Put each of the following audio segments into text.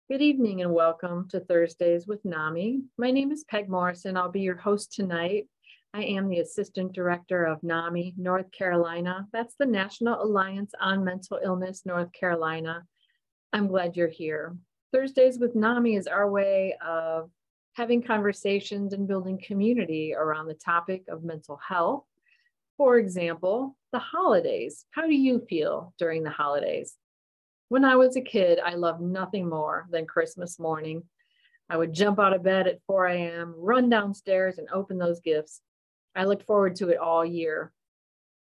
Good evening and welcome to Thursdays with NAMI. My name is Peg Morrison. I'll be your host tonight. I am the Assistant Director of NAMI North Carolina. That's the National Alliance on Mental Illness North Carolina. I'm glad you're here. Thursdays with NAMI is our way of having conversations and building community around the topic of mental health. For example, the holidays. How do you feel during the holidays? When I was a kid, I loved nothing more than Christmas morning. I would jump out of bed at 4 a.m., run downstairs and open those gifts. I looked forward to it all year.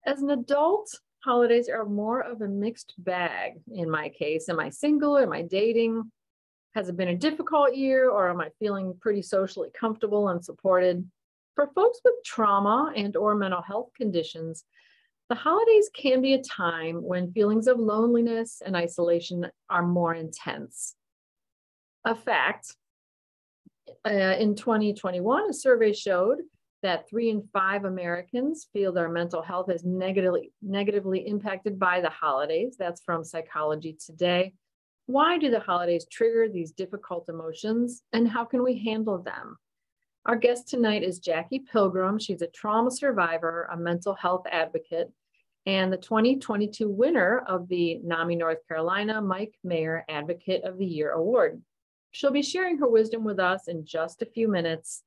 As an adult, holidays are more of a mixed bag in my case. Am I single? Am I dating? Has it been a difficult year, or am I feeling pretty socially comfortable and supported? For folks with trauma and or mental health conditions, the holidays can be a time when feelings of loneliness and isolation are more intense. A fact, in 2021, a survey showed that 3 in 5 Americans feel their mental health is negatively impacted by the holidays. That's from Psychology Today. Why do the holidays trigger these difficult emotions, and how can we handle them? Our guest tonight is Jackie Pilgrim. She's a trauma survivor, a mental health advocate, and the 2022 winner of the NAMI North Carolina Mike Mayer Advocate of the Year Award. She'll be sharing her wisdom with us in just a few minutes.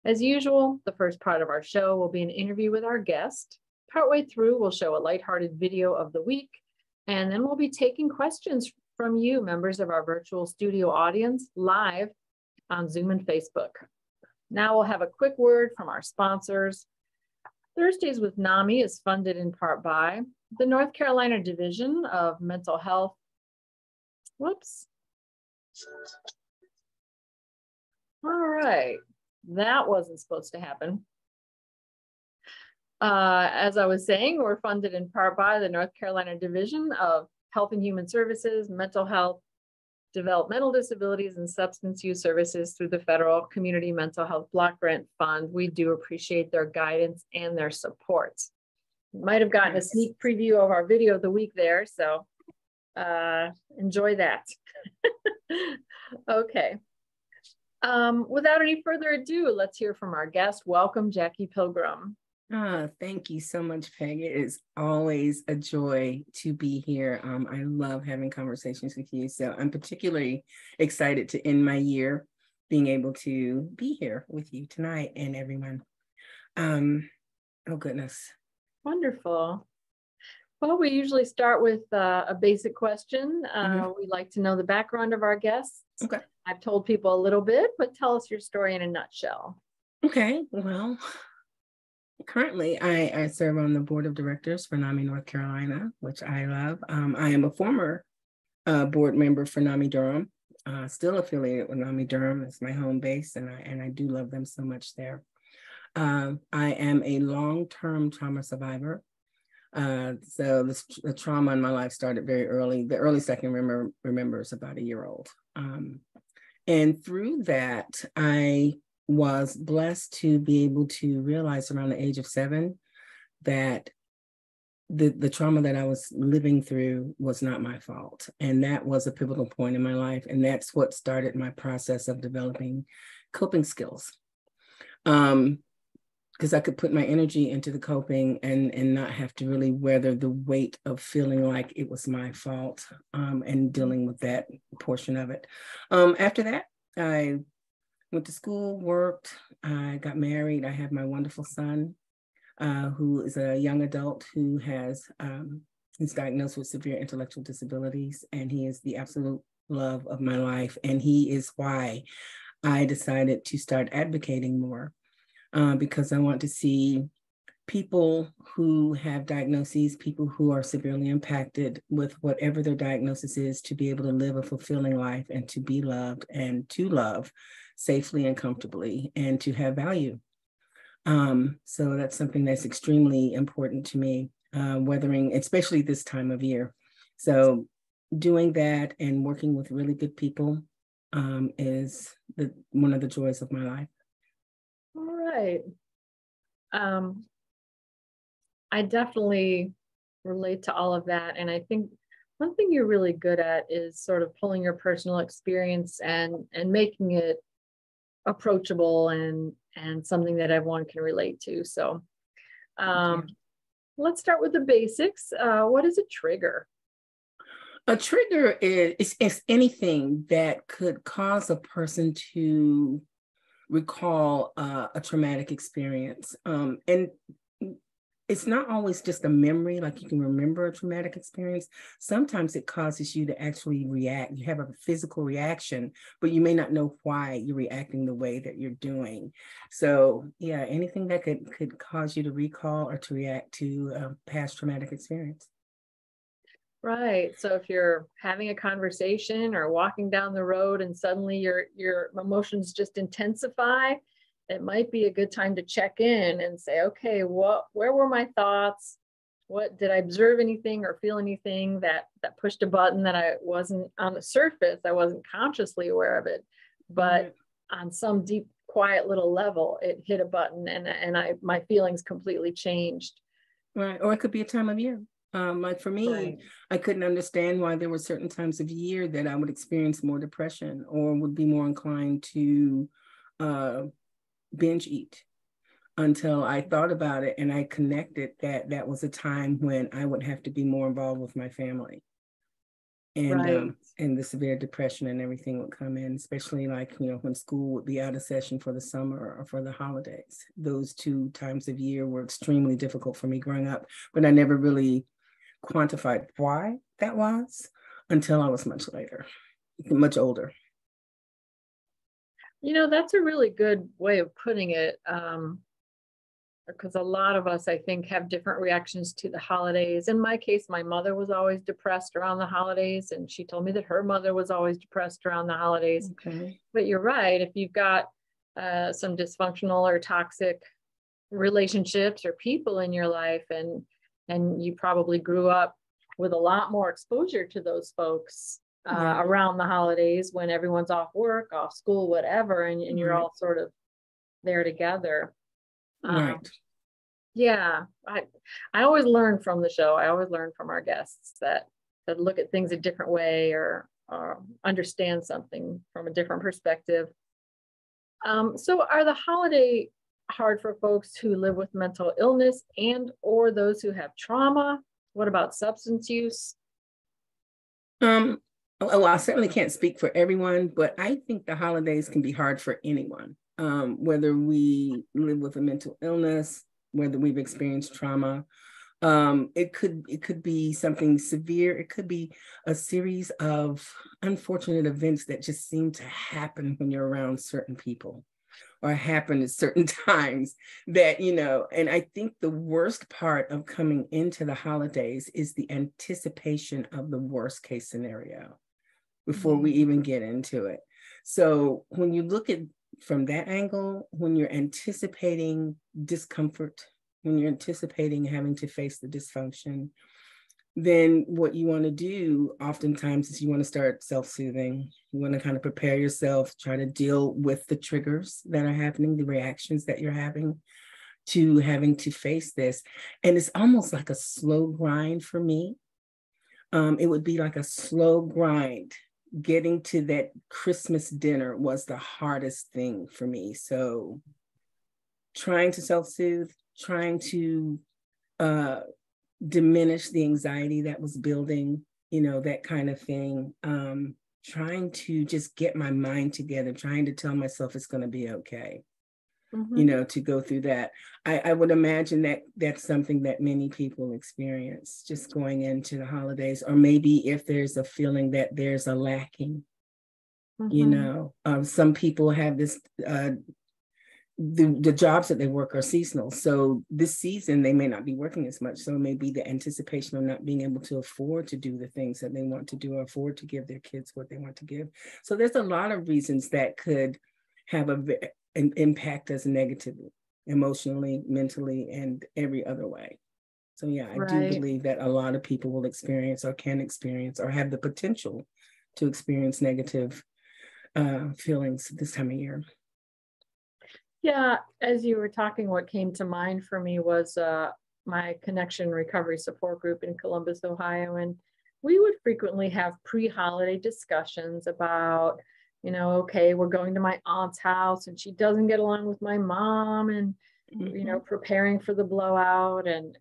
As usual, the first part of our show will be an interview with our guest. Partway through, we'll show a lighthearted video of the week, and then we'll be taking questions from you, members of our virtual studio audience, live on Zoom and Facebook. Now we'll have a quick word from our sponsors. Thursdays with NAMI is funded in part by the North Carolina Division of Mental Health. Whoops. All right, that wasn't supposed to happen. As I was saying, we're funded in part by the North Carolina Division of Health and Human Services, Mental Health, Developmental Disabilities, and Substance Use Services through the Federal Community Mental Health Block Grant Fund. We do appreciate their guidance and their support. You might have gotten a sneak preview of our video of the week there, so enjoy that. Okay. Without any further ado, let's hear from our guest. Welcome, Jackie Pilgrim. Thank you so much, Peg. It is always a joy to be here. I love having conversations with you. So I'm particularly excited to end my year being able to be here with you tonight and everyone. Oh, goodness. Wonderful. Well, we usually start with a basic question. We like to know the background of our guests. Okay. I've told people a little bit, but tell us your story in a nutshell. Okay. Well, currently, I serve on the board of directors for NAMI North Carolina, which I love. I am a former board member for NAMI Durham, still affiliated with NAMI Durham. It's my home base, and I do love them so much there. I am a long-term trauma survivor. So the trauma in my life started very early. The earliest I can remember is about a year old. And through that, I was blessed to be able to realize around the age of 7 that the trauma that I was living through was not my fault. And that was a pivotal point in my life. And that's what started my process of developing coping skills. Because I could put my energy into the coping and not have to really weather the weight of feeling like it was my fault and dealing with that portion of it. After that, I went to school, worked, I got married. I have my wonderful son, who is a young adult who he's diagnosed with severe intellectual disabilities, and he is the absolute love of my life. And he is why I decided to start advocating more, because I want to see people who have diagnoses, people who are severely impacted with whatever their diagnosis is, to be able to live a fulfilling life and to be loved and to love safely and comfortably and to have value. So that's something that's extremely important to me, weathering, especially this time of year. So doing that and working with really good people is one of the joys of my life. All right. I definitely relate to all of that. And I think One thing you're really good at is sort of pulling your personal experience and making it approachable and something that everyone can relate to. So let's start with the basics. What is a trigger? A trigger is anything that could cause a person to recall a traumatic experience. And it's not always just a memory, like you can remember a traumatic experience. Sometimes it causes you to actually react. You have a physical reaction, but you may not know why you're reacting the way that you're doing. So yeah, anything that could cause you to recall or to react to a past traumatic experience. Right. So if you're having a conversation or walking down the road and suddenly your emotions just intensify, it might be a good time to check in and say, okay, where were my thoughts? What did I observe anything or feel anything that pushed a button that I wasn't on the surface, I wasn't consciously aware of it, but on some deep, quiet little level, it hit a button and my feelings completely changed. Right. Or it could be a time of year. Like for me, Right. I couldn't understand why there were certain times of year that I would experience more depression or would be more inclined to binge eat until I thought about it and I connected that that was a time when I would have to be more involved with my family. Right. And the severe depression and everything would come in, especially like, you know, when school would be out of session for the summer or for the holidays. Those 2 times of year were extremely difficult for me growing up, but I never really quantified why that was until I was much later, much older. You know, that's a really good way of putting it. Because a lot of us, I think, have different reactions to the holidays. In my case, my mother was always depressed around the holidays, and she told me that her mother was always depressed around the holidays. Okay. But you're right. If you've got some dysfunctional or toxic relationships or people in your life, and you probably grew up with a lot more exposure to those folks around the holidays when everyone's off work, off school, whatever, and you're all sort of there together. Right. Yeah, I always learn from the show. I always learn from our guests that look at things a different way or understand something from a different perspective. So are the holiday hard for folks who live with mental illness and or those who have trauma? What about substance use? Well, I certainly can't speak for everyone, but I think the holidays can be hard for anyone, whether we live with a mental illness, whether we've experienced trauma. It could be something severe. It could be a series of unfortunate events that just seem to happen when you're around certain people or happen at certain times that, you know, and I think the worst part of coming into the holidays is the anticipation of the worst case scenario before we even get into it. So when you look at from that angle, when you're anticipating discomfort, when you're anticipating having to face the dysfunction, then what you want to do oftentimes is you want to start self-soothing. You want to kind of prepare yourself, try to deal with the triggers that are happening, the reactions that you're having to face this. And it's almost like a slow grind for me. It would be like a slow grind. Getting to that Christmas dinner was the hardest thing for me. So trying to self-soothe, trying to diminish the anxiety that was building, you know, that kind of thing. Trying to just get my mind together, trying to tell myself it's going to be okay, you know, to go through that. I would imagine that that's something that many people experience just going into the holidays, or maybe if there's a feeling that there's a lacking, you know, some people have this, the jobs that they work are seasonal. So this season, they may not be working as much. So it may be the anticipation of not being able to afford to do the things that they want to do or afford to give their kids what they want to give. So there's a lot of reasons that could have an impact us negatively, emotionally, mentally, and every other way. So yeah, I do believe that a lot of people will experience or can experience or have the potential to experience negative feelings this time of year. Yeah, as you were talking, what came to mind for me was my Connection Recovery Support Group in Columbus, Ohio. And we would frequently have pre-holiday discussions about, okay, we're going to my aunt's house and she doesn't get along with my mom, and preparing for the blowout, and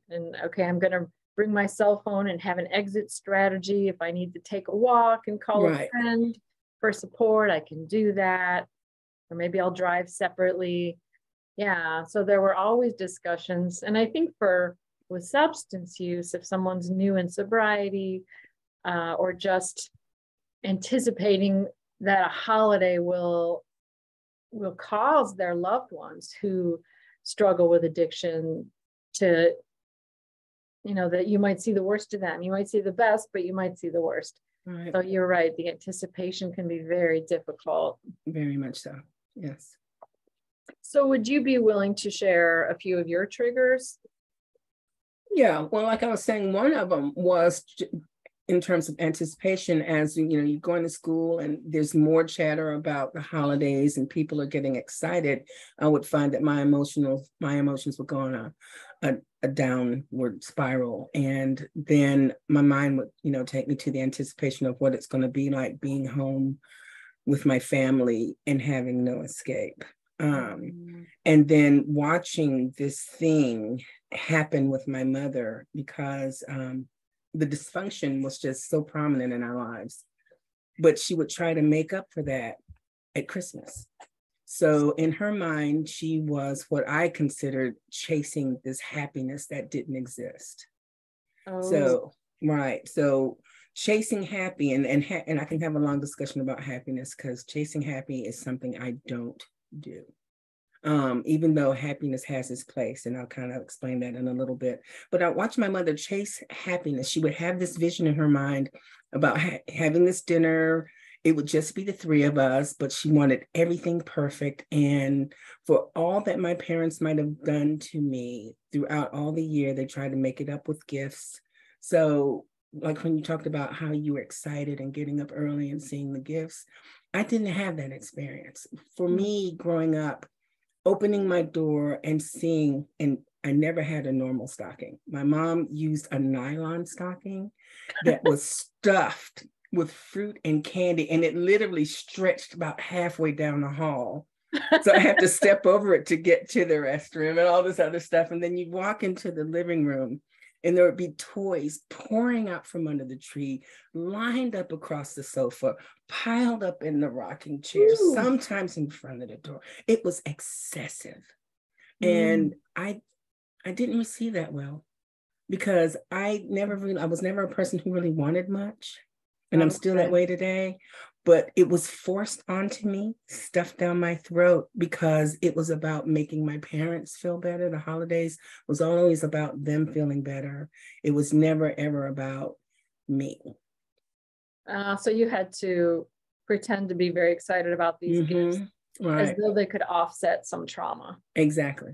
okay, I'm going to bring my cell phone and have an exit strategy. If I need to take a walk and call a friend for support, I can do that. Or maybe I'll drive separately. Yeah. So there were always discussions. And I think with substance use, if someone's new in sobriety, or just anticipating that a holiday will cause their loved ones who struggle with addiction to, that you might see the worst of them. You might see the best, but you might see the worst. Right. So you're right. The anticipation can be very difficult. Very much so. Yes. So would you be willing to share a few of your triggers? Yeah. Well, like I was saying, one of them was in terms of anticipation, as you're going to school and there's more chatter about the holidays and people are getting excited. I would find that my emotions would go on a downward spiral, and then my mind would take me to the anticipation of what it's going to be like being home with my family and having no escape. And then watching this thing happen with my mother, because the dysfunction was just so prominent in our lives, but she would try to make up for that at Christmas. So in her mind, she was what I considered chasing this happiness that didn't exist. Oh. So, right. So chasing happy, and I can have a long discussion about happiness, because chasing happy is something I don't do. Even though happiness has its place, and I'll kind of explain that in a little bit. But I watched my mother chase happiness. She would have this vision in her mind about having this dinner. It would just be the three of us, but she wanted everything perfect. And for all that my parents might have done to me throughout all the year, they tried to make it up with gifts. So like when you talked about how you were excited and getting up early and seeing the gifts, I didn't have that experience. For me, growing up, opening my door and seeing, and I never had a normal stocking. My mom used a nylon stocking that was stuffed with fruit and candy, and it literally stretched about halfway down the hall. So I had to step over it to get to the restroom and all this other stuff. And then you walk into the living room and there would be toys pouring out from under the tree, lined up across the sofa, piled up in the rocking chair, sometimes in front of the door. It was excessive. And I didn't receive that well, because I was never a person who really wanted much. And I'm still that way today. But it was forced onto me, stuffed down my throat, because it was about making my parents feel better. The holidays was always about them feeling better. It was never, ever about me. So you had to pretend to be very excited about these gifts, as though they could offset some trauma. Exactly.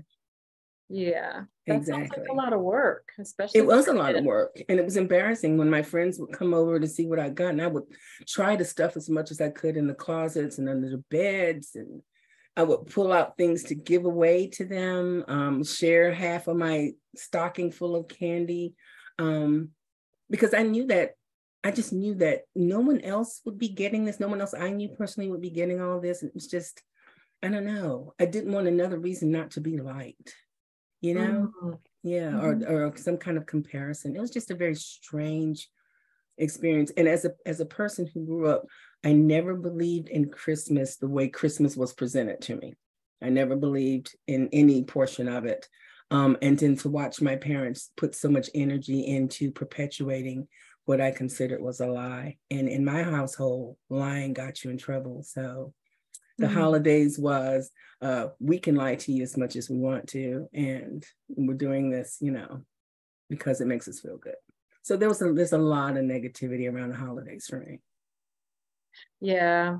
Yeah, that sounds like a lot of work, especially. It was a lot of work, and it was embarrassing when my friends would come over to see what I got, and I would try to stuff as much as I could in the closets and under the beds, and I would pull out things to give away to them, share half of my stocking full of candy, because I just knew that no one else would be getting this. No one else I knew personally would be getting all this. It was just, I don't know. I didn't want another reason not to be liked. Or some kind of comparison. It was just a very strange experience. And as a person who grew up, I never believed in Christmas the way Christmas was presented to me. I never believed in any portion of it. And then to watch my parents put so much energy into perpetuating what I considered was a lie. And in my household, lying got you in trouble. So the holidays was, we can lie to you as much as we want to, and we're doing this, because it makes us feel good. So there's a lot of negativity around the holidays for me. Yeah.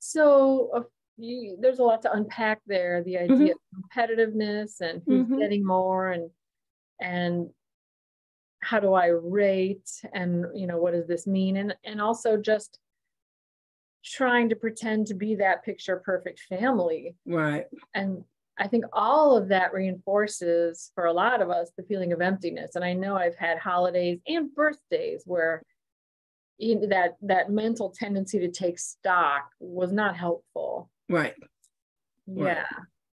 So there's a lot to unpack there. The idea of competitiveness and who's getting more, and how do I rate, and what does this mean, and also just trying to pretend to be that picture perfect family. Right. And I think all of that reinforces for a lot of us the feeling of emptiness. And I know I've had holidays and birthdays where that mental tendency to take stock was not helpful. Right. Yeah. Right.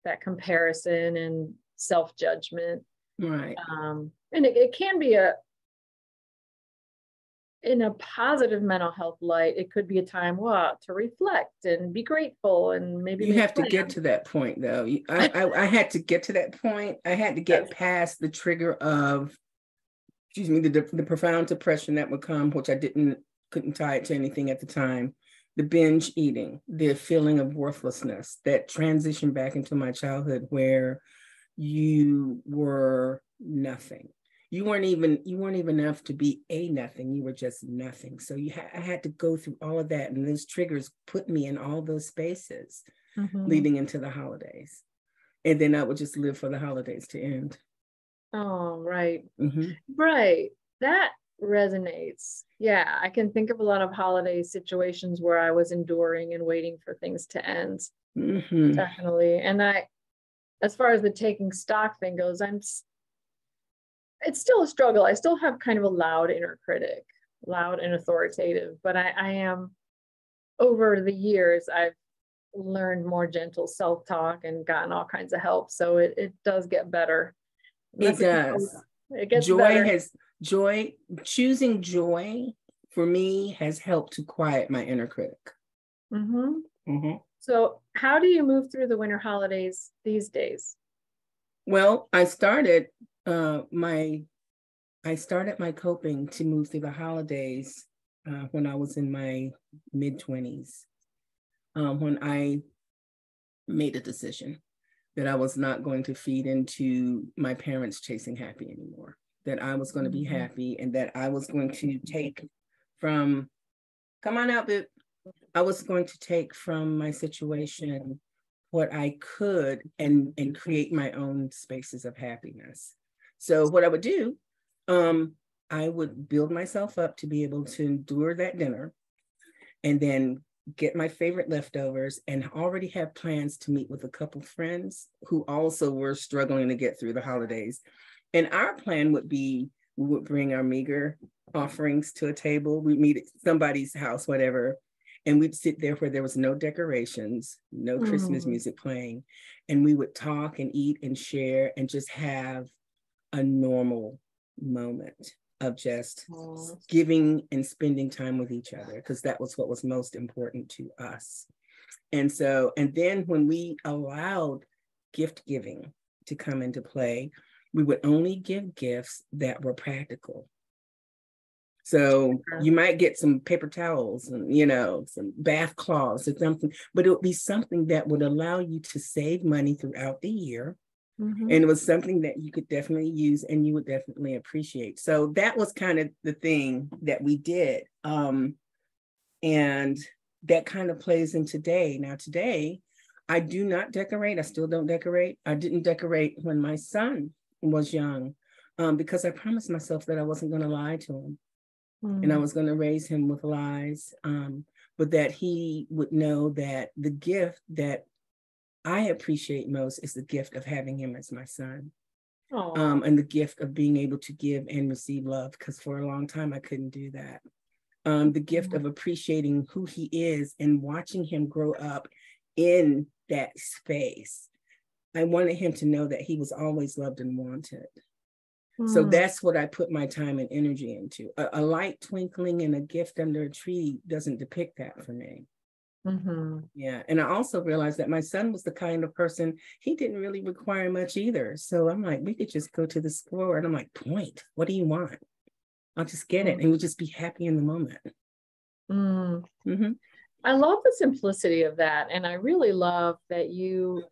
That comparison and self-judgment. Right. And it can be in a positive mental health light, it could be a time to reflect and be grateful, and maybe you have to get to that point though. I had to get to that point. I had to get past the trigger of, the profound depression that would come, which I couldn't tie it to anything at the time. The binge eating, the feeling of worthlessness, that transition back into my childhood where you were nothing. You weren't even enough to be a nothing. You were just nothing. So I had to go through all of that. And those triggers put me in all those spaces leading into the holidays. And then I would just live for the holidays to end. Oh, right. Right. That resonates. Yeah. I can think of a lot of holiday situations where I was enduring and waiting for things to end. Definitely. And as far as the taking stock thing goes, it's still a struggle. I still have kind of a loud inner critic, loud and authoritative, but I am, over the years, I've learned more gentle self-talk and gotten all kinds of help. So it does get better. It does. It gets better. Choosing joy for me has helped to quiet my inner critic. So how do you move through the winter holidays these days? Well, I started my coping to move through the holidays when I was in my mid-20s, when I made a decision that I was not going to feed into my parents chasing happy anymore, that I was going to be happy, and that I was going to take from, come on out, Bip. I was going to take from my situation what I could and create my own spaces of happiness. So what I would do, I would build myself up to be able to endure that dinner, and then get my favorite leftovers, and already have plans to meet with a couple friends who also were struggling to get through the holidays. And our plan would be, we would bring our meager offerings to a table. We'd meet at somebody's house, whatever, and we'd sit there where there was no decorations, no Christmas music playing, and we would talk and eat and share and just have a normal moment of just giving and spending time with each other, because that was what was most important to us. And then when we allowed gift giving to come into play, we would only give gifts that were practical. So you might get some paper towels and, some bath cloths or something, but it would be something that would allow you to save money throughout the year. And it was something that you could definitely use and you would definitely appreciate. So that was kind of the thing that we did. And that kind of plays in today. Now, today, I do not decorate. I still don't decorate. I didn't decorate when my son was young because I promised myself that I wasn't going to lie to him. And I was going to raise him with lies, but that he would know that the gift that I appreciate most is the gift of having him as my son, and the gift of being able to give and receive love, because for a long time I couldn't do that. The gift of appreciating who he is and watching him grow up in that space. I wanted him to know that he was always loved and wanted. So that's what I put my time and energy into. A light twinkling and a gift under a tree doesn't depict that for me. Yeah. And I also realized that my son was the kind of person, he didn't really require much either. So I'm like, we could just go to the store. And I'm like, point, what do you want? I'll just get it. And we'll just be happy in the moment. I love the simplicity of that. And I really love that you,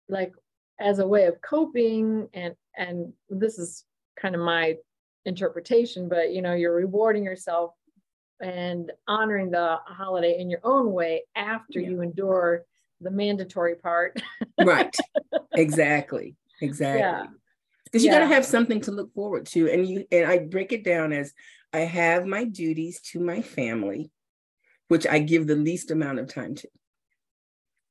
like, as a way of coping, and this is kind of my interpretation, but you're rewarding yourself and honoring the holiday in your own way after you endure the mandatory part. Right. Exactly. Because you got to have something to look forward to. And I break it down as, I have my duties to my family, which I give the least amount of time to.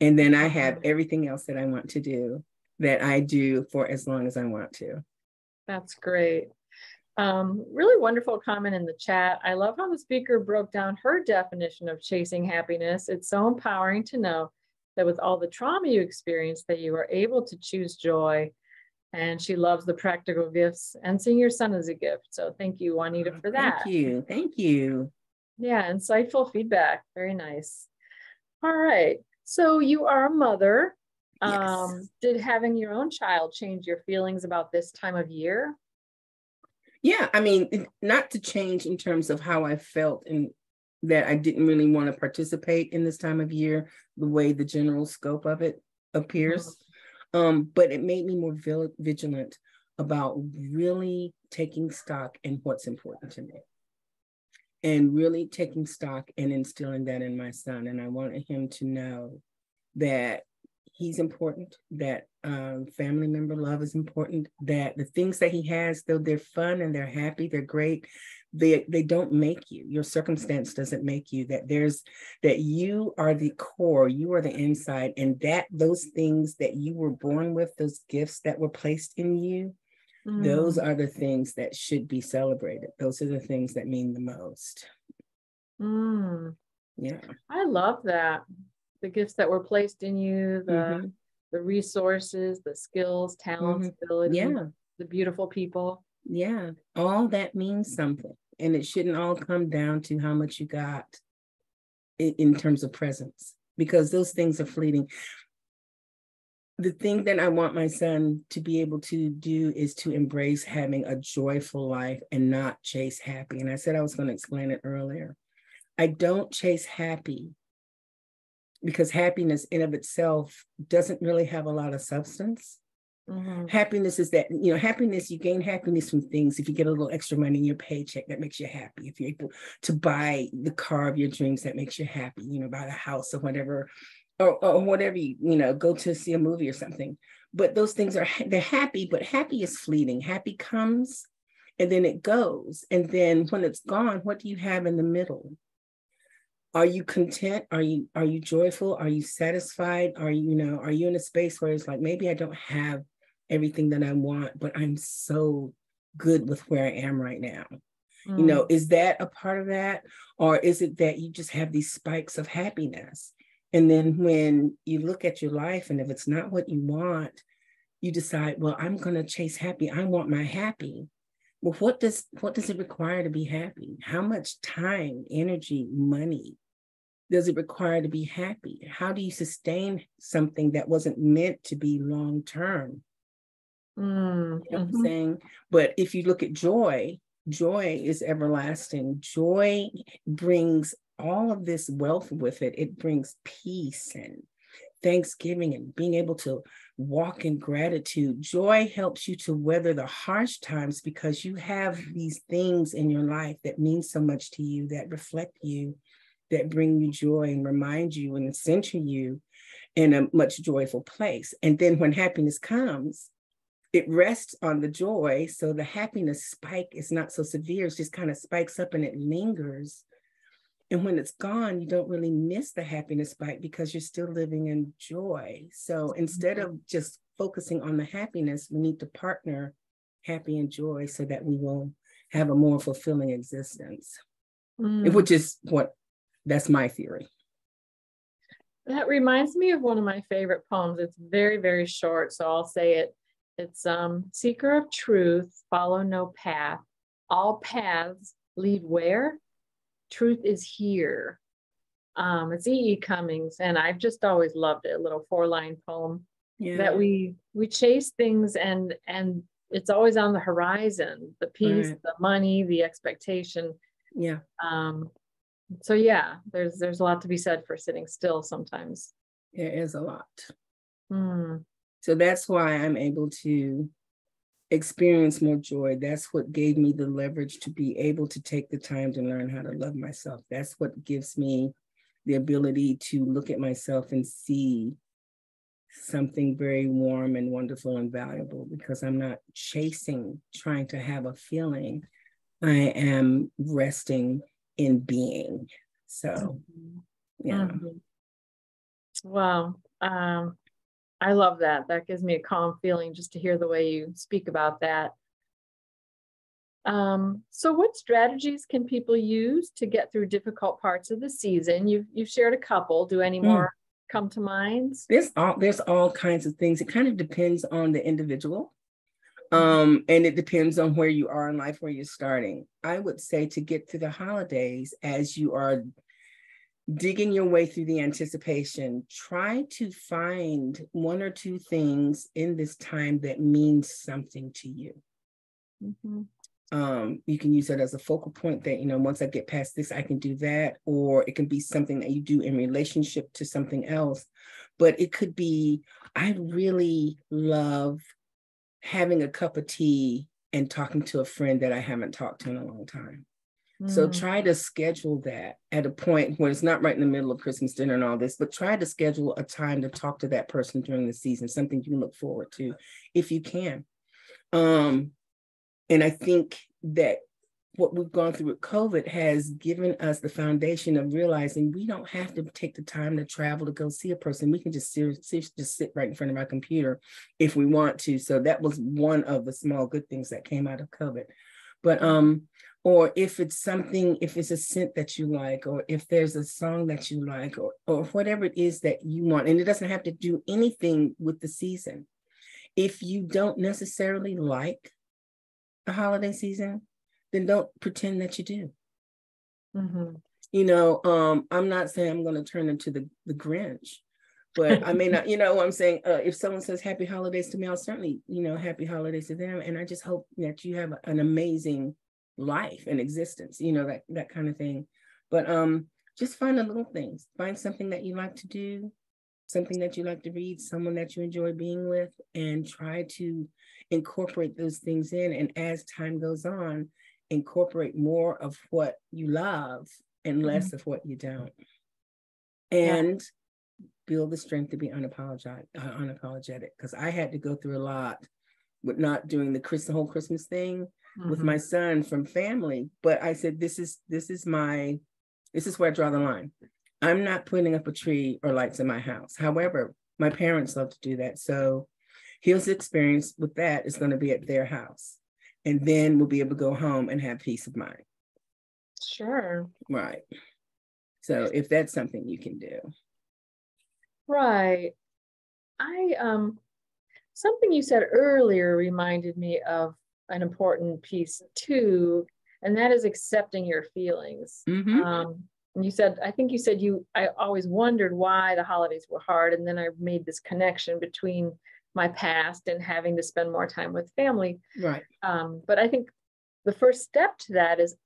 And then I have everything else that I want to do that I do for as long as I want to. That's great. Really wonderful comment in the chat. I love how the speaker broke down her definition of chasing happiness. It's so empowering to know that with all the trauma you experienced, that you are able to choose joy. And she loves the practical gifts, and seeing your son as a gift. So thank you, Juanita, for that. Thank you. Thank you. Yeah, insightful feedback. Very nice. All right. So you are a mother. Yes. Did having your own child change your feelings about this time of year? Yeah, I mean, not to change in terms of how I felt and that I didn't really want to participate in this time of year, the way the general scope of it appears. But it made me more vigilant about really taking stock in what's important to me and really taking stock and instilling that in my son. And I wanted him to know that he's important, that family member love is important, that the things that he has, though they're fun and they're happy, they're great, they don't make you. Your circumstance doesn't make you. That you are the core, you are the inside, and that those things that you were born with, those gifts that were placed in you, those are the things that should be celebrated. Those are the things that mean the most. Yeah. I love that. The gifts that were placed in you, the resources, the skills, talents, abilities, the beautiful people. Yeah, all that means something. And it shouldn't all come down to how much you got in terms of presence, because those things are fleeting. The thing that I want my son to be able to do is to embrace having a joyful life and not chase happy. And I said I was going to explain it earlier. I don't chase happy because happiness in of itself doesn't really have a lot of substance. Happiness is that, happiness, you gain happiness from things. If you get a little extra money in your paycheck, that makes you happy. If you're able to buy the car of your dreams, that makes you happy, buy a house or whatever, or whatever, go to see a movie or something. But those things they're happy, but happy is fleeting. Happy comes and then it goes. And then when it's gone, what do you have in the middle? Are you content? Are you joyful? Are you satisfied? Are you in a space where it's like, maybe I don't have everything that I want, but I'm so good with where I am right now? Is that a part of that? Or is it that you just have these spikes of happiness? And then when you look at your life, and if it's not what you want, you decide, well, I'm going to chase happy. I want my happy. Well, what does it require to be happy? How much time, energy, money does it require to be happy? How do you sustain something that wasn't meant to be long-term? You know what I'm saying? But if you look at joy is everlasting. Joy brings all of this wealth with it. It brings peace and thanksgiving and being able to walk in gratitude. Joy helps you to weather the harsh times because you have these things in your life that mean so much to you, that reflect you, that bring you joy and remind you and center you in a much joyful place. And then when happiness comes, it rests on the joy. So the happiness spike is not so severe. It just kind of spikes up and it lingers. And when it's gone, you don't really miss the happiness spike because you're still living in joy. So instead of just focusing on the happiness, we need to partner happy and joy so that we will have a more fulfilling existence, which is that's my theory. That reminds me of one of my favorite poems. It's very, very short, so I'll say it. It's seeker of truth, follow no path. All paths lead where? Truth is here. It's E.E. Cummings, and I've just always loved it. A little 4-line poem that we chase things and it's always on the horizon. The peace, the money, the expectation. Yeah. So yeah, there's a lot to be said for sitting still sometimes. There is a lot. So that's why I'm able to experience more joy. That's what gave me the leverage to be able to take the time to learn how to love myself. That's what gives me the ability to look at myself and see something very warm and wonderful and valuable, because I'm not trying to have a feeling. I am resting in being. So, yeah. Wow. Um, I love that. That gives me a calm feeling just to hear the way you speak about that. So what strategies can people use to get through difficult parts of the season? You've shared a couple. Do any more come to mind? There's all kinds of things. It kind of depends on the individual. And it depends on where you are in life, where you're starting. I would say to get through the holidays, as you are digging your way through the anticipation, try to find one or two things in this time that means something to you. You can use that as a focal point that, once I get past this, I can do that. Or it can be something that you do in relationship to something else. But it could be, I really love having a cup of tea and talking to a friend that I haven't talked to in a long time. So try to schedule that at a point where it's not right in the middle of Christmas dinner and all this, but try to schedule a time to talk to that person during the season, something you look forward to if you can. And I think that what we've gone through with COVID has given us the foundation of realizing we don't have to take the time to travel to go see a person. We can just sit right in front of our computer if we want to. So that was one of the small good things that came out of COVID. But or if it's a scent that you like, or if there's a song that you like, or whatever it is that you want, and it doesn't have to do anything with the season. If you don't necessarily like a holiday season, then don't pretend that you do. I'm not saying I'm going to turn into the Grinch, but I may not, what I'm saying, if someone says happy holidays to me, I'll certainly, happy holidays to them. And I just hope that you have an amazing life and existence, that kind of thing. But just find the little things, find something that you like to do, something that you like to read, someone that you enjoy being with, and try to incorporate those things in. And as time goes on, incorporate more of what you love and less of what you don't. And build the strength to be unapologetic, because I had to go through a lot with not doing the whole Christmas thing with my son from family. But I said, this is where I draw the line. I'm not putting up a tree or lights in my house. However, my parents love to do that. So his experience with that is going to be at their house. And then we'll be able to go home and have peace of mind. Sure. Right. So if that's something you can do. Right. Something you said earlier reminded me of an important piece too, and that is accepting your feelings. And I think you said I always wondered why the holidays were hard. And then I made this connection between my past and having to spend more time with family. Right. But I think the first step to that is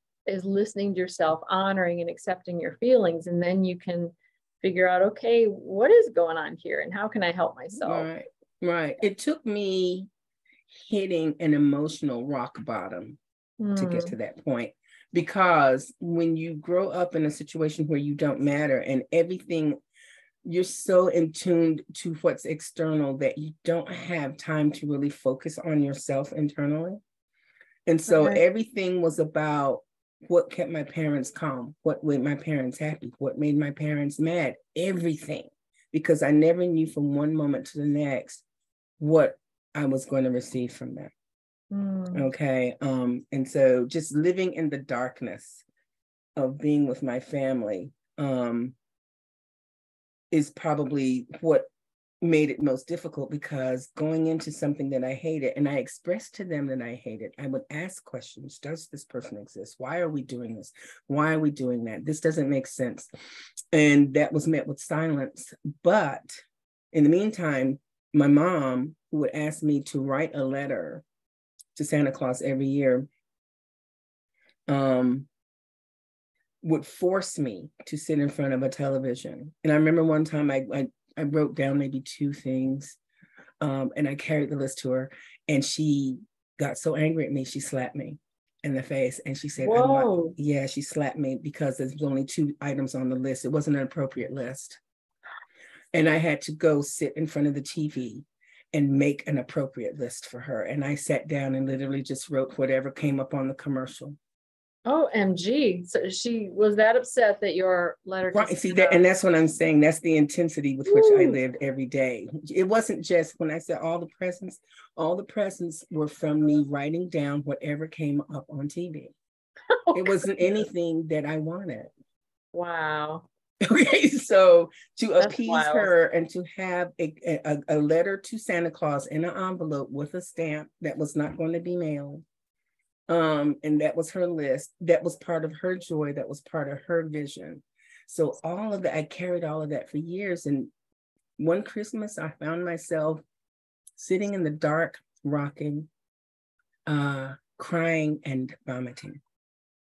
listening to yourself, honoring and accepting your feelings. And then you can figure out, okay, what is going on here and how can I help myself? Right. It took me hitting an emotional rock bottom to get to that point. Because when you grow up in a situation where you don't matter and everything, you're so in tune to what's external that you don't have time to really focus on yourself internally. And so everything was about what kept my parents calm, what made my parents happy, what made my parents mad, everything. Because I never knew from one moment to the next what I was going to receive from them. Okay. And so just living in the darkness of being with my family is probably what made it most difficult, because going into something that I hated, and I expressed to them that I hated, I would ask questions. Does this person exist? Why are we doing this? Why are we doing that? This doesn't make sense. And that was met with silence. But in the meantime, my mom, who would ask me to write a letter to Santa Claus every year, would force me to sit in front of a television. And I remember one time I wrote down maybe 2 things, and I carried the list to her, and she got so angry at me, she slapped me in the face, and she said, she slapped me because there's only 2 items on the list. It wasn't an appropriate list. And I had to go sit in front of the TV and make an appropriate list for her. And I sat down and literally just wrote whatever came up on the commercial. OMG. So she was that upset that your letter to Right. See Santa. that, and that's what I'm saying. That's the intensity with which I Ooh. lived every day. It wasn't just when I said all the presents were from me writing down whatever came up on TV. Oh, It wasn't anything that I wanted. wow. Okay, so to That's appease wild. her and to have a letter to Santa Claus in an envelope with a stamp that was not going to be mailed. And that was her list. That was part of her joy. That was part of her vision. So all of that, I carried all of that for years. And one Christmas, I found myself sitting in the dark, rocking, crying and vomiting.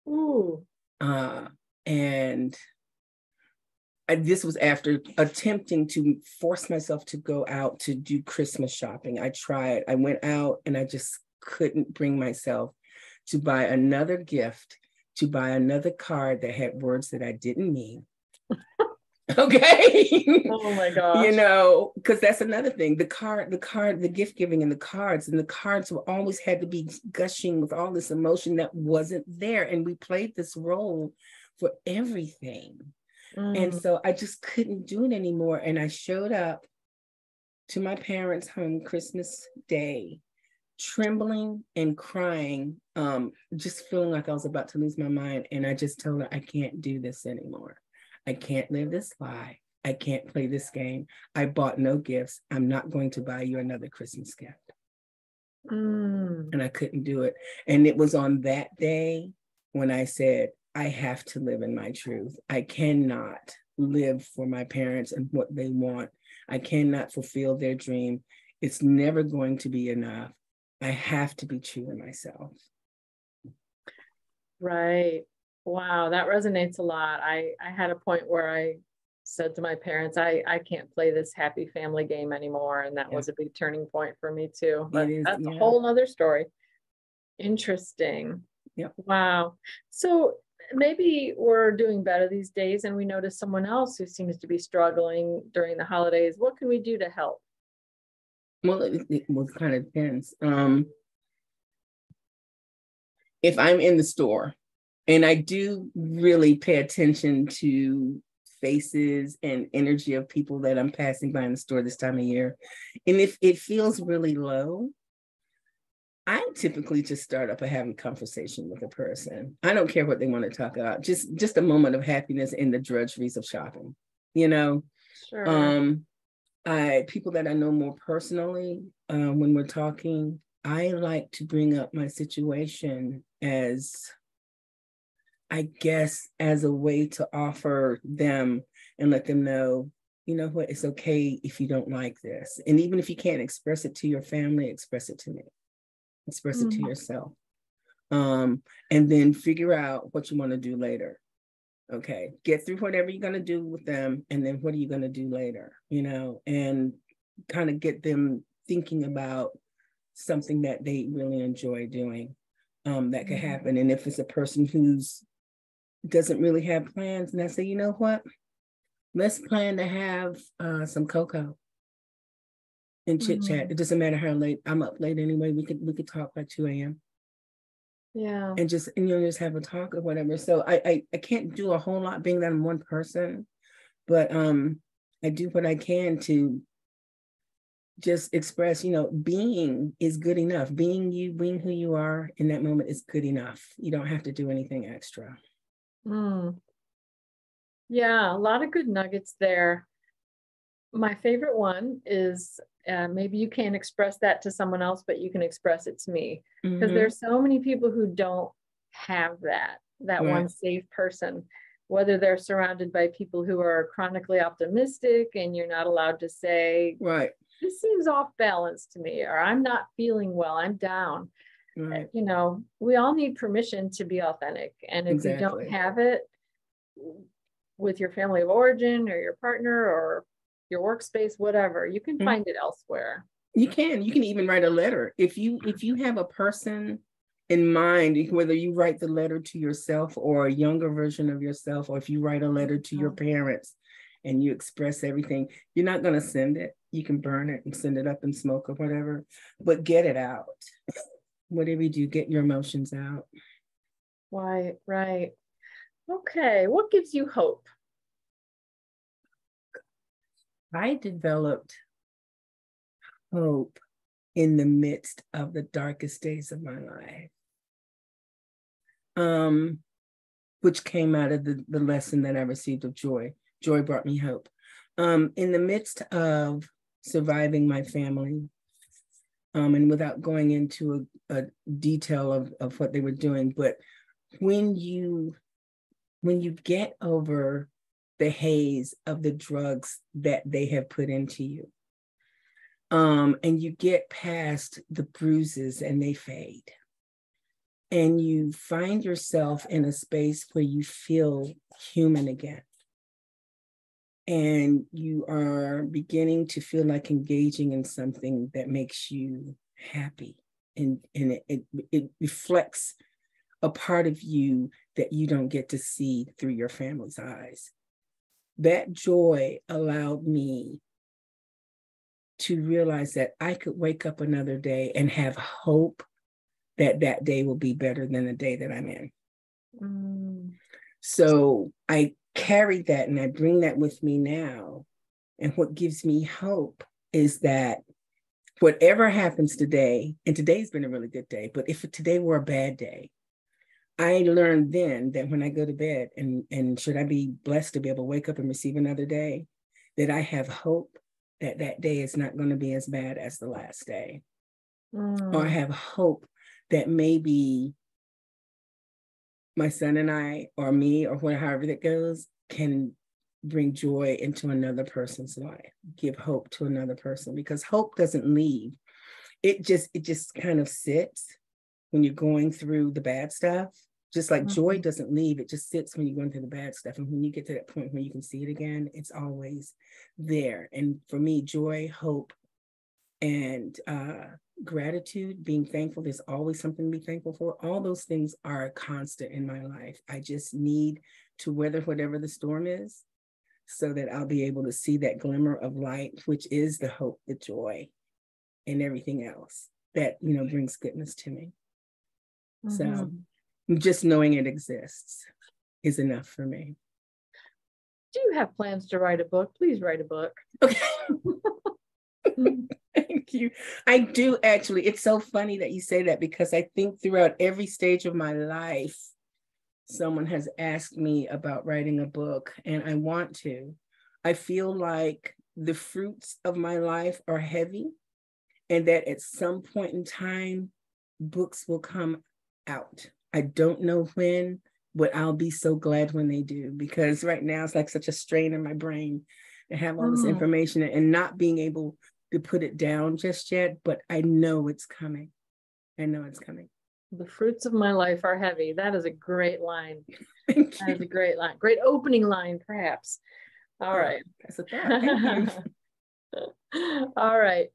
Ooh. And this was after attempting to force myself to go out to do Christmas shopping. I tried. I went out and I just couldn't bring myself to buy another gift, to buy another card that had words that I didn't mean. Okay. Oh my gosh. Because that's another thing. The gift giving and the cards were always had to be gushing with all this emotion that wasn't there. And we played this role for everything. And so I just couldn't do it anymore. And I showed up to my parents' home Christmas Day, trembling and crying, just feeling like I was about to lose my mind. And I just told her, I can't do this anymore. I can't live this lie. I can't play this game. I bought no gifts. I'm not going to buy you another Christmas gift. And I couldn't do it. And it was on that day when I said, I have to live in my truth. I cannot live for my parents and what they want. I cannot fulfill their dream. It's never going to be enough. I have to be true to myself. Right. Wow, that resonates a lot. I had a point where I said to my parents, I can't play this happy family game anymore. And that was a big turning point for me too. But that's a whole nother story. Interesting. Yep. Wow. So maybe we're doing better these days and we notice someone else who seems to be struggling during the holidays. What can we do to help? Well, it kind of depends. If I'm in the store, and I do really pay attention to faces and energy of people that I'm passing by in the store this time of year. And if it feels really low, I typically just start up a having conversation with a person. I don't care what they want to talk about, just a moment of happiness in the drudgeries of shopping, Sure. People that I know more personally, when we're talking, I like to bring up my situation as, I guess, as a way to offer them and let them know, you know what, it's okay if you don't like this. And even if you can't express it to your family, express it to me. Express it to yourself. And then figure out what you want to do later. Okay, get through whatever you're going to do with them. And then what are you going to do later? And kind of get them thinking about something that they really enjoy doing that could happen. And if it's a person who's doesn't really have plans, and I say, you know what? Let's plan to have some cocoa and chit chat. It doesn't matter how late. I'm up late anyway. We could talk by 2 a.m. Yeah. And just have a talk or whatever. So I can't do a whole lot being that I'm one person, but I do what I can to just express, being is good enough. Being you, being who you are in that moment is good enough. You don't have to do anything extra. Yeah, a lot of good nuggets there. My favorite one is maybe you can't express that to someone else, but you can express it to me. Because there's so many people who don't have that right. One safe person, whether they're surrounded by people who are chronically optimistic and you're not allowed to say, right, this seems off balance to me, or I'm not feeling well, I'm down. Right. We all need permission to be authentic. And if you don't have it with your family of origin or your partner or your workspace, whatever, you can find it elsewhere. You can even write a letter. If you have a person in mind, whether you write the letter to yourself or a younger version of yourself, or if you write a letter to your parents and you express everything, you're not going to send it. You can burn it and send it up in smoke or whatever, but get it out. Whatever you do, get your emotions out. Right. Okay, what gives you hope? I developed hope in the midst of the darkest days of my life, which came out of the lesson that I received of joy. Joy brought me hope. In the midst of surviving my family, and without going into a detail of what they were doing, but when you get over the haze of the drugs that they have put into you, and you get past the bruises and they fade, and you find yourself in a space where you feel human again, and you are beginning to feel like engaging in something that makes you happy, and it reflects a part of you that you don't get to see through your family's eyes. That joy allowed me to realize that I could wake up another day and have hope that that day will be better than the day that I'm in. So I carry that and I bring that with me now. And what gives me hope is that whatever happens today, and today's been a really good day, but if today were a bad day, I learned then that when I go to bed, and should I be blessed to be able to wake up and receive another day, that I have hope that that day is not going to be as bad as the last day. Or I have hope that maybe my son and I, or me, or however that goes, can bring joy into another person's life, give hope to another person, because hope doesn't leave. It just kind of sits when you're going through the bad stuff. Just like joy doesn't leave, it just sits when you're going through the bad stuff. And when you get to that point where you can see it again, it's always there. And for me, joy, hope, and gratitude, being thankful, there's always something to be thankful for. All those things are a constant in my life. I just need to weather whatever the storm is so that I'll be able to see that glimmer of light, which is the hope, the joy, and everything else that, brings goodness to me. So just knowing it exists is enough for me. Do you have plans to write a book? Please write a book. Okay. Thank you. I do actually. It's so funny that you say that, because I think throughout every stage of my life, someone has asked me about writing a book, and I want to. I feel like the fruits of my life are heavy, and that at some point in time, books will come out. I don't know when, but I'll be so glad when they do, because right now it's like such a strain in my brain to have all this information and not being able to put it down just yet, but I know it's coming. I know it's coming. The fruits of my life are heavy. That is a great line. Thank you. That is a great line. Great opening line, perhaps. All right. That's a thought. Thank you. All right.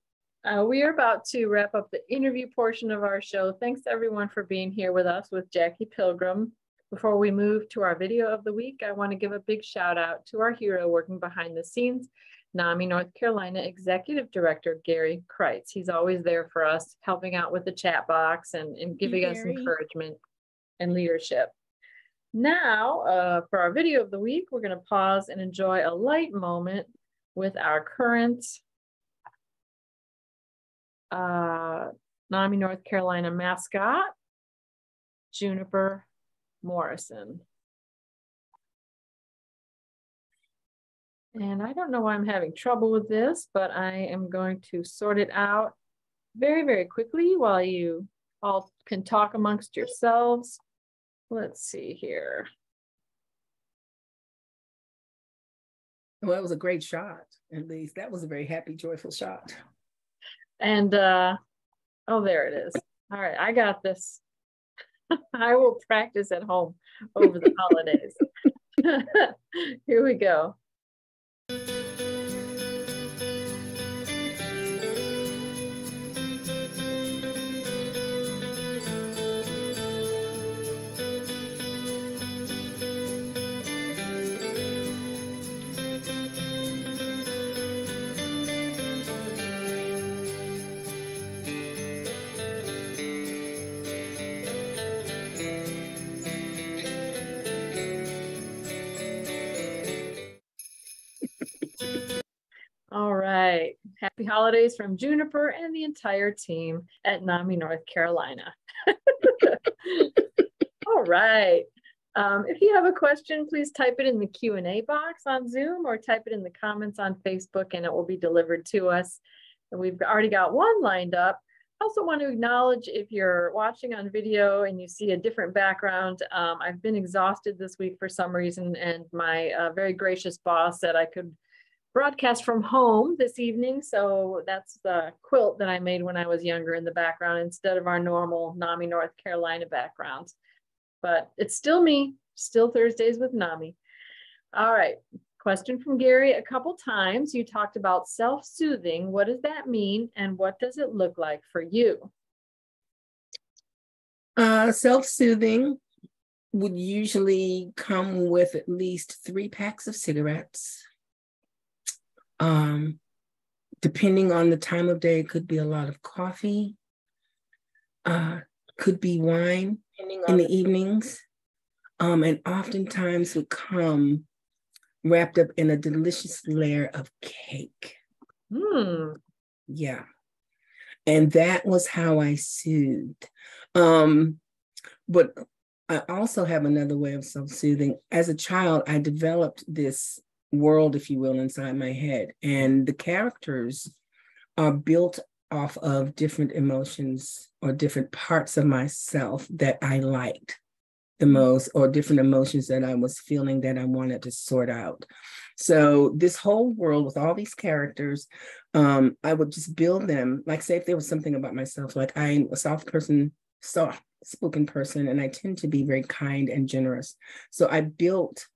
We are about to wrap up the interview portion of our show. Thanks everyone for being here with us with Jackie Pilgrim. Before we move to our video of the week, I want to give a big shout out to our hero working behind the scenes, NAMI North Carolina Executive Director Gary Kreitz. He's always there for us, helping out with the chat box and giving us encouragement and leadership. Now, for our video of the week, we're going to pause and enjoy a light moment with our current NAMI North Carolina mascot, Juniper Morrison. And I don't know why I'm having trouble with this, but I am going to sort it out very, very quickly while you all can talk amongst yourselves. Let's see here. Well, it was a great shot, at least. That was a very happy, joyful shot. And, oh, there it is. All right, I got this. I will practice at home over the holidays. Here we go. Happy holidays from Juniper and the entire team at NAMI, North Carolina. All right. If you have a question, please type it in the Q&A box on Zoom or type it in the comments on Facebook and it will be delivered to us. And we've already got one lined up. I also want to acknowledge if you're watching on video and you see a different background, I've been exhausted this week for some reason, and my very gracious boss said I could broadcast from home this evening. So that's the quilt that I made when I was younger in the background instead of our normal NAMI North Carolina backgrounds. But it's still me, still Thursdays with NAMI. All right. Question from Gary. A couple times you talked about self-soothing. What does that mean? And what does it look like for you? Self-soothing would usually come with at least 3 packs of cigarettes. Depending on the time of day, it could be a lot of coffee, could be wine in the evenings, and oftentimes would come wrapped up in a delicious layer of cake. Yeah. And that was how I soothed. But I also have another way of self-soothing. As a child, I developed this world, if you will, inside my head. And the characters are built off of different emotions or different parts of myself that I liked the most, or different emotions that I was feeling that I wanted to sort out. So this whole world with all these characters, I would just build them. Like, say if there was something about myself, like I'm a soft-spoken person, and I tend to be very kind and generous. So I built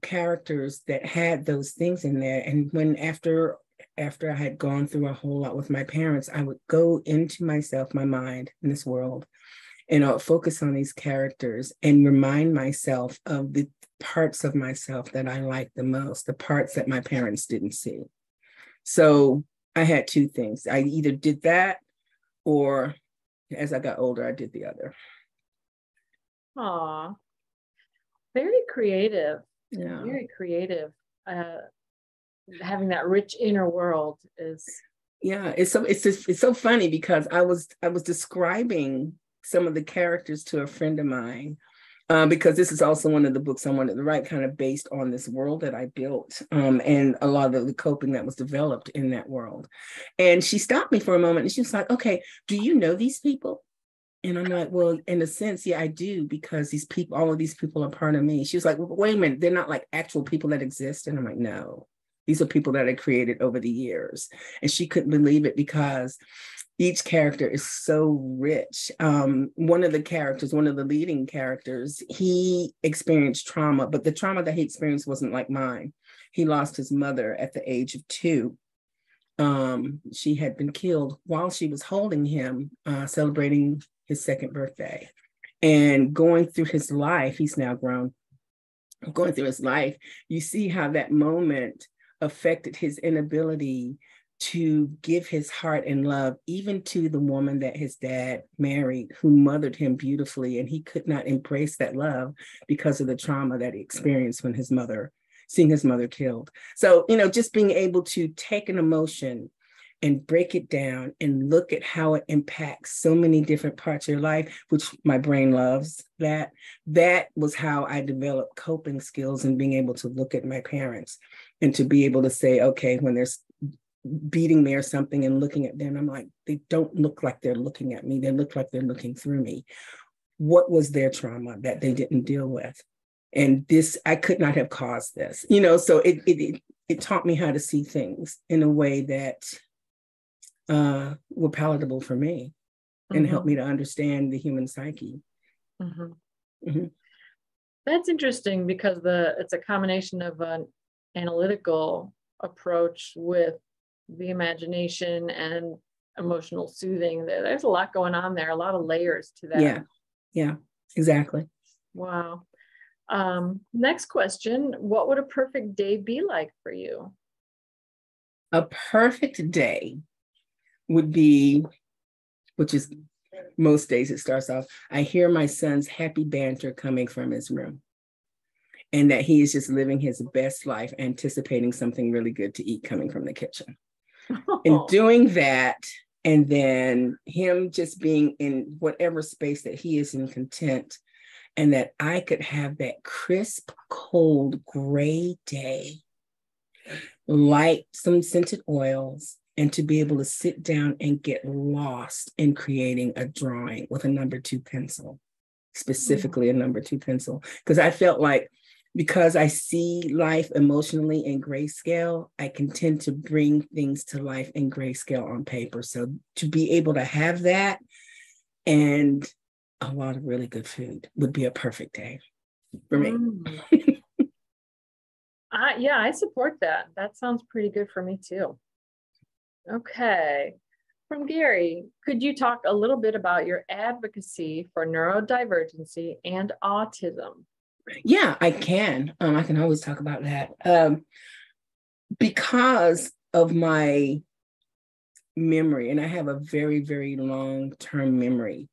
characters that had those things in there. And when after I had gone through a whole lot with my parents, I would go into myself, my mind, in this world, and I'll focus on these characters and remind myself of the parts of myself that I like the most, the parts that my parents didn't see. So I had 2 things. I either did that, or as I got older, I did the other. Aw, very creative. Yeah. Very creative. Having that rich inner world is. Yeah, it's so funny because I was describing some of the characters to a friend of mine, because this is also one of the books I wanted to write, kind of based on this world that I built, and a lot of the coping that was developed in that world. And she stopped me for a moment and she was like, okay, do you know these people? And I'm like, well, in a sense, yeah, I do, because these people, all of these people are part of me. She was like, well, wait a minute, they're not like actual people that exist. And I'm like, no, these are people that I created over the years. And she couldn't believe it because each character is so rich. One of the leading characters, he experienced trauma, but the trauma that he experienced wasn't like mine. He lost his mother at the age of 2. She had been killed while she was holding him, celebrating his 2nd birthday. And going through his life, he's now grown, going through his life, you see how that moment affected his inability to give his heart and love, even to the woman that his dad married, who mothered him beautifully. And he could not embrace that love because of the trauma that he experienced when seeing his mother killed. So, just being able to take an emotion and break it down and look at how it impacts so many different parts of your life, which my brain loves that. That was how I developed coping skills and being able to look at my parents and to be able to say, okay, when there's beating me or something and looking at them, I'm like, they don't look like they're looking at me. They look like they're looking through me. What was their trauma that they didn't deal with? And this, I could not have caused this, so it taught me how to see things in a way that were palatable for me and helped me to understand the human psyche. That's interesting because it's a combination of an analytical approach with the imagination and emotional soothing. There's a lot going on there, a lot of layers to that. Yeah, exactly. Wow. Next question. What would a perfect day be like for you? A perfect day would be, which is most days it starts off, I hear my son's happy banter coming from his room, and that he is just living his best life, anticipating something really good to eat coming from the kitchen. And doing that, and then him just being in whatever space that he is in content, and that I could have that crisp, cold, gray day, light some scented oils, and to be able to sit down and get lost in creating a drawing with a number 2 pencil, specifically a number 2 pencil. Because I felt like, because I see life emotionally in grayscale, I can tend to bring things to life in grayscale on paper. So to be able to have that and a lot of really good food would be a perfect day for me. Yeah, I support that. That sounds pretty good for me too. Okay. From Gary, could you talk a little bit about your advocacy for neurodivergency and autism? Yeah, I can. I can always talk about that. Because of my memory, and I have a very, very long-term memory.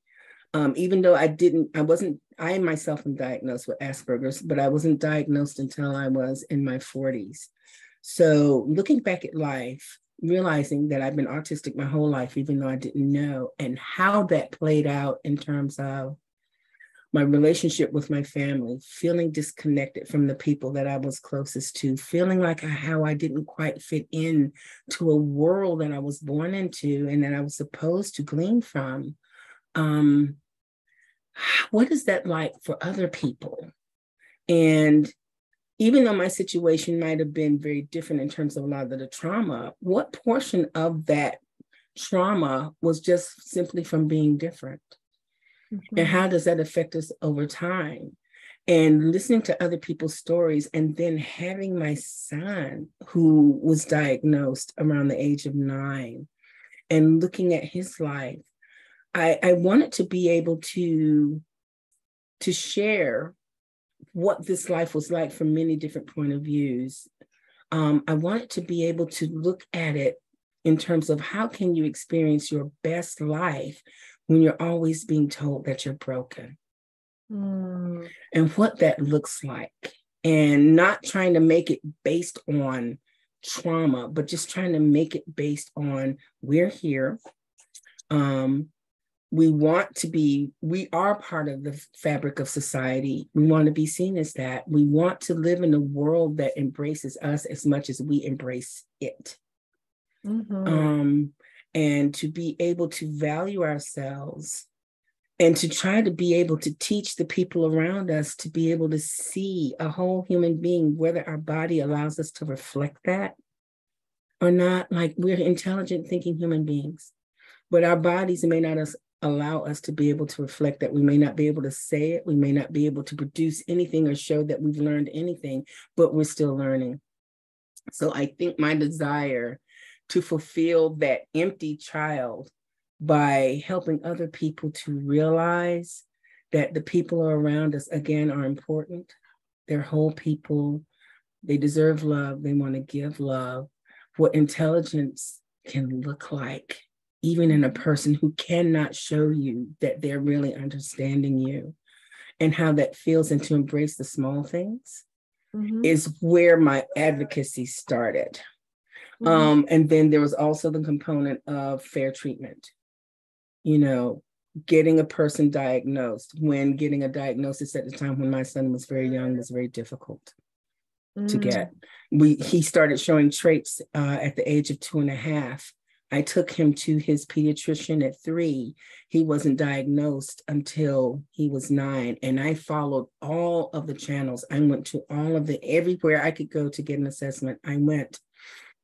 Even though I myself am diagnosed with Asperger's, but I wasn't diagnosed until I was in my 40s. So looking back at life, realizing that I've been autistic my whole life, even though I didn't know, and how that played out in terms of my relationship with my family, feeling disconnected from the people that I was closest to, feeling like how I didn't quite fit in to a world that I was born into and that I was supposed to glean from. What is that like for other people? And even though my situation might have been very different in terms of a lot of the trauma, what portion of that trauma was just simply from being different? And how does that affect us over time? And listening to other people's stories, and then having my son, who was diagnosed around the age of 9, and looking at his life, I wanted to be able to share what this life was like from many different point of views. I wanted to be able to look at it in terms of how can you experience your best life when you're always being told that you're broken, and what that looks like, and not trying to make it based on trauma, but just trying to make it based on we're here. We are part of the fabric of society. We want to be seen as that. We want to live in a world that embraces us as much as we embrace it. And to be able to value ourselves, and to try to be able to teach the people around us to be able to see a whole human being, whether our body allows us to reflect that or not. Like, we're intelligent thinking human beings, but our bodies may not allow us to be able to reflect that. We may not be able to say it. We may not be able to produce anything or show that we've learned anything, but we're still learning. So I think my desire to fulfill that empty child by helping other people to realize that the people around us, again, are important. They're whole people. They deserve love. They want to give love. What intelligence can look like, even in a person who cannot show you that they're really understanding you, and how that feels, and to embrace the small things is where my advocacy started. And then there was also the component of fair treatment. Getting a person diagnosed, when getting a diagnosis at the time when my son was very young was very difficult to get. He started showing traits at the age of 2.5. I took him to his pediatrician at 3. He wasn't diagnosed until he was 9. And I followed all of the channels. I went to everywhere I could go to get an assessment. I went.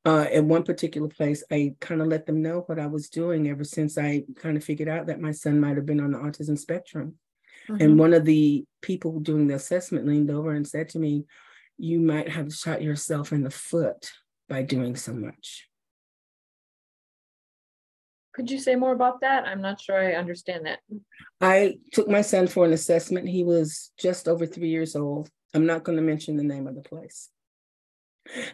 At one particular place, I kind of let them know what I was doing ever since I kind of figured out that my son might have been on the autism spectrum. And one of the people doing the assessment leaned over and said to me, "You might have shot yourself in the foot by doing so much." Could you say more about that? I'm not sure I understand that. I took my son for an assessment. He was just over 3 years old. I'm not going to mention the name of the place.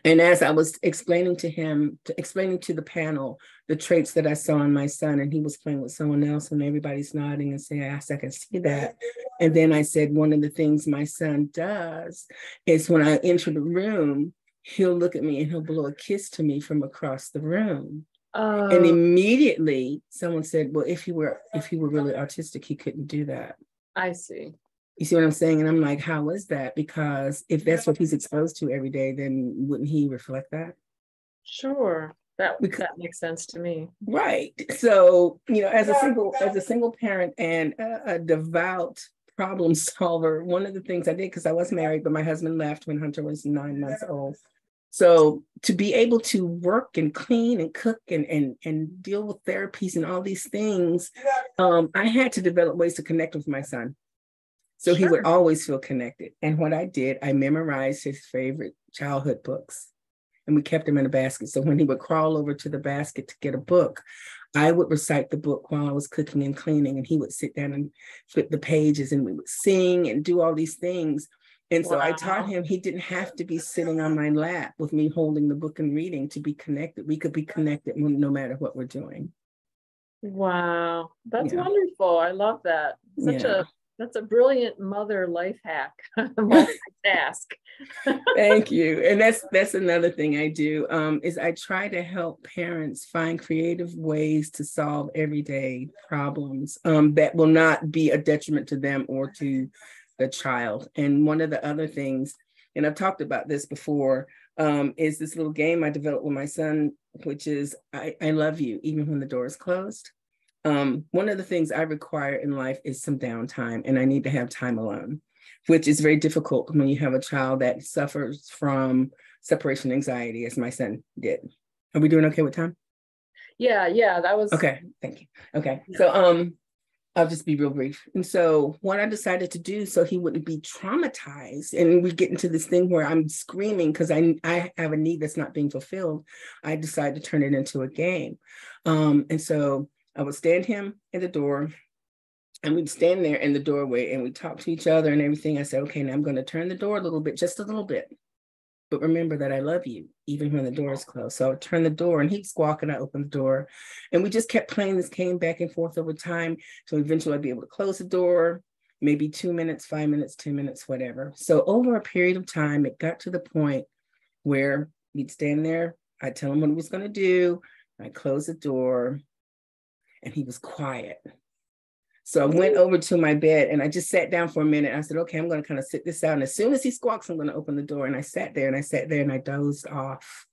And as I was explaining to the panel, the traits that I saw in my son, and he was playing with someone else, and everybody's nodding and saying, "Yes, I can see that." And then I said, one of the things my son does is when I enter the room, he'll look at me and he'll blow a kiss to me from across the room. And Oh, immediately someone said, well, if he were really autistic, he couldn't do that. I see. You see what I'm saying? And I'm like, how is that? Because if that's what he's exposed to every day, then wouldn't he reflect that? Sure. Because, That makes sense to me. right. So, as a single parent and a devout problem solver, one of the things I did, because I was married, but my husband left when Hunter was 9 months old. So to be able to work and clean and cook and deal with therapies and all these things, I had to develop ways to connect with my son. So he would always feel connected. And what I did, I memorized his favorite childhood books, and we kept them in a basket. So when he would crawl over to the basket to get a book, I would recite the book while I was cooking and cleaning, and he would sit down and flip the pages, and we would sing and do all these things. And so I taught him he didn't have to be sitting on my lap with me holding the book and reading to be connected. We could be connected no matter what we're doing. Wow. That's wonderful. I love that. That's a brilliant mother life hack. Multitask. Thank you. And that's another thing I do, is I try to help parents find creative ways to solve everyday problems that will not be a detriment to them or to the child. And one of the other things, and I've talked about this before, is this little game I developed with my son, which is I love you even when the door is closed. One of the things I require in life is some downtime, and I need to have time alone, which is very difficult when you have a child that suffers from separation anxiety, as my son did. Are we doing okay with time? Yeah, that was okay. Thank you. Okay, so I'll just be real brief. And so what I decided to do so he wouldn't be traumatized, and we get into this thing where I'm screaming because I have a need that's not being fulfilled, I decided to turn it into a game. And so I would stand him at the door, and we'd stand there in the doorway and we'd talk to each other and everything. I said, okay, now I'm going to turn the door a little bit, just a little bit. But remember that I love you, even when the door is closed. So I would turn the door, and he'd squawk, and I opened the door. And we just kept playing this game back and forth over time. So eventually I'd be able to close the door, maybe 2 minutes, 5 minutes, 10 minutes, whatever. So over a period of time, it got to the point where we'd stand there. I'd tell him what he was going to do. I'd close the door, and he was quiet. So I went over to my bed and I just sat down for a minute. I said, okay, I'm going to kind of sit this out. And as soon as he squawks, I'm going to open the door. And I sat there and I dozed off.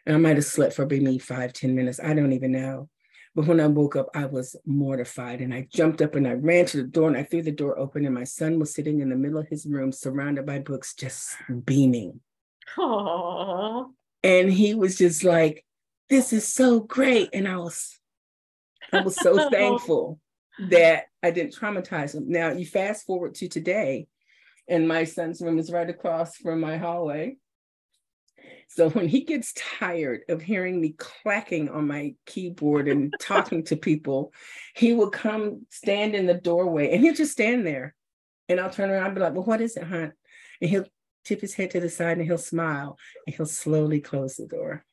And I might have slept for maybe 5-10 minutes. I don't even know. But when I woke up, I was mortified. And I jumped up and I ran to the door and I threw the door open. And my son was sitting in the middle of his room, surrounded by books, just beaming. Aww. And he was just like, this is so great. And I was so thankful that I didn't traumatize him. Now you fast forward to today, and my son's room is right across from my hallway. So when he gets tired of hearing me clacking on my keyboard and talking to people, he will come stand in the doorway, and he'll just stand there. And I'll turn around and be like, well, what is it, Hunt? And he'll tip his head to the side and he'll smile, and he'll slowly close the door.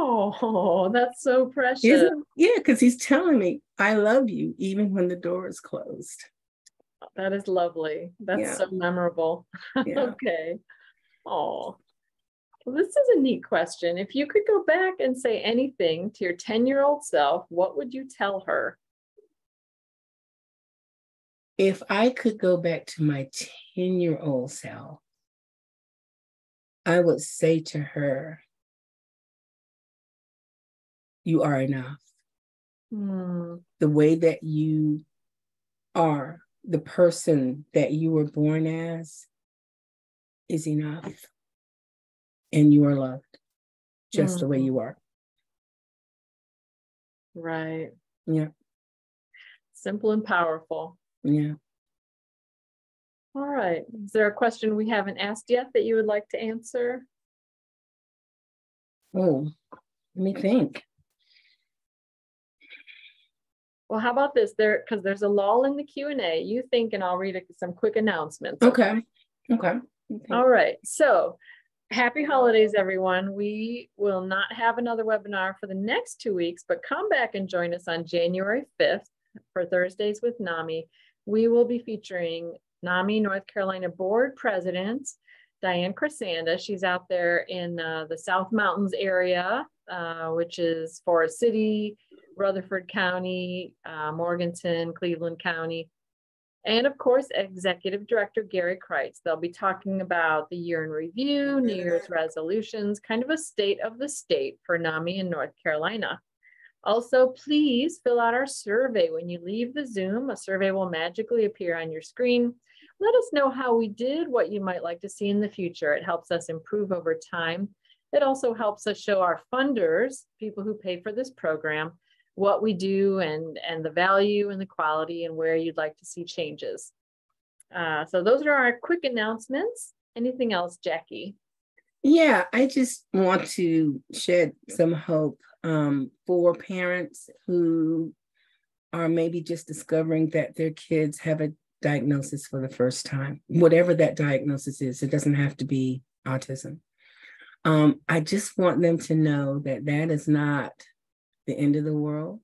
Oh, that's so precious. Yeah, because he's telling me, I love you, even when the door is closed. That is lovely. That's so memorable. Yeah. Okay. Oh, well, this is a neat question. If you could go back and say anything to your 10-year-old self, what would you tell her? If I could go back to my 10-year-old self, I would say to her, you are enough. The way that you are, the person that you were born as, is enough. And you are loved just the way you are. Right. Yeah. Simple and powerful. Yeah. All right. Is there a question we haven't asked yet that you would like to answer? Oh, let me think. Well, how about this? Because there's a lull in the Q&A. You think, and I'll read some quick announcements. Okay. All right. So happy holidays, everyone. We will not have another webinar for the next 2 weeks, but come back and join us on January 5th for Thursdays with NAMI. We will be featuring NAMI North Carolina board presidents Diane Crisanda. She's out there in the South Mountains area, which is Forest City, Rutherford County, Morganton, Cleveland County. And of course, Executive Director Gary Kreitz. They'll be talking about the year in review, New Year's resolutions, kind of a state of the state for NAMI in North Carolina. Also, please fill out our survey. When you leave the Zoom, a survey will magically appear on your screen. Let us know how we did, what you might like to see in the future. It helps us improve over time. It also helps us show our funders, people who pay for this program, what we do and the value and the quality and where you'd like to see changes. So those are our quick announcements. Anything else, Jackie? Yeah, I just want to shed some hope for parents who are maybe just discovering that their kids have a diagnosis for the first time, whatever that diagnosis is. It doesn't have to be autism. I just want them to know that that is not the end of the world,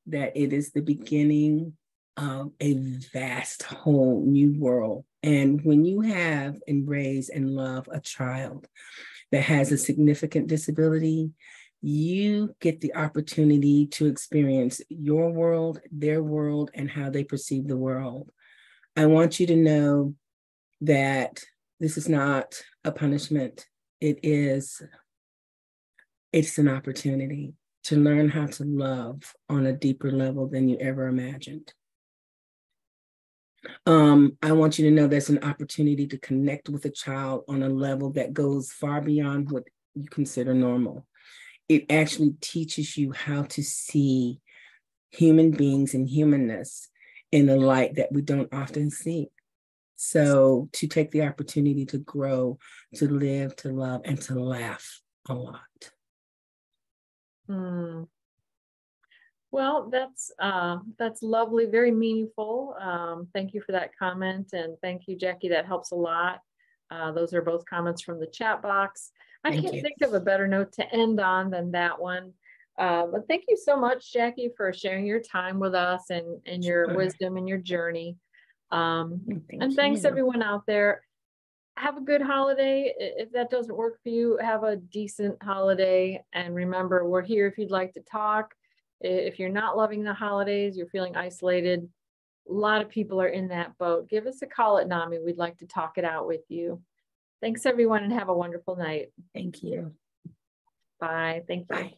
that it is the beginning of a vast whole new world. And when you have and raise and love a child that has a significant disability, you get the opportunity to experience your world, their world, and how they perceive the world. I want you to know that this is not a punishment. It's an opportunity to learn how to love on a deeper level than you ever imagined. I want you to know there's an opportunity to connect with a child on a level that goes far beyond what you consider normal. It actually teaches you how to see human beings and humanness in a light that we don't often see. So to take the opportunity to grow, to live, to love, and to laugh a lot. Well, that's lovely, very meaningful. Thank you for that comment, and thank you, Jackie. That helps a lot. Those are both comments from the chat box. I can't think of a better note to end on than that one. But thank you so much, Jackie, for sharing your time with us and your wisdom and your journey. And thanks everyone out there. Have a good holiday. If that doesn't work for you, have a decent holiday. And remember, we're here if you'd like to talk. If you're not loving the holidays, you're feeling isolated, a lot of people are in that boat. Give us a call at NAMI. We'd like to talk it out with you. Thanks, everyone, and have a wonderful night. Thank you. Bye. Thank you. Bye.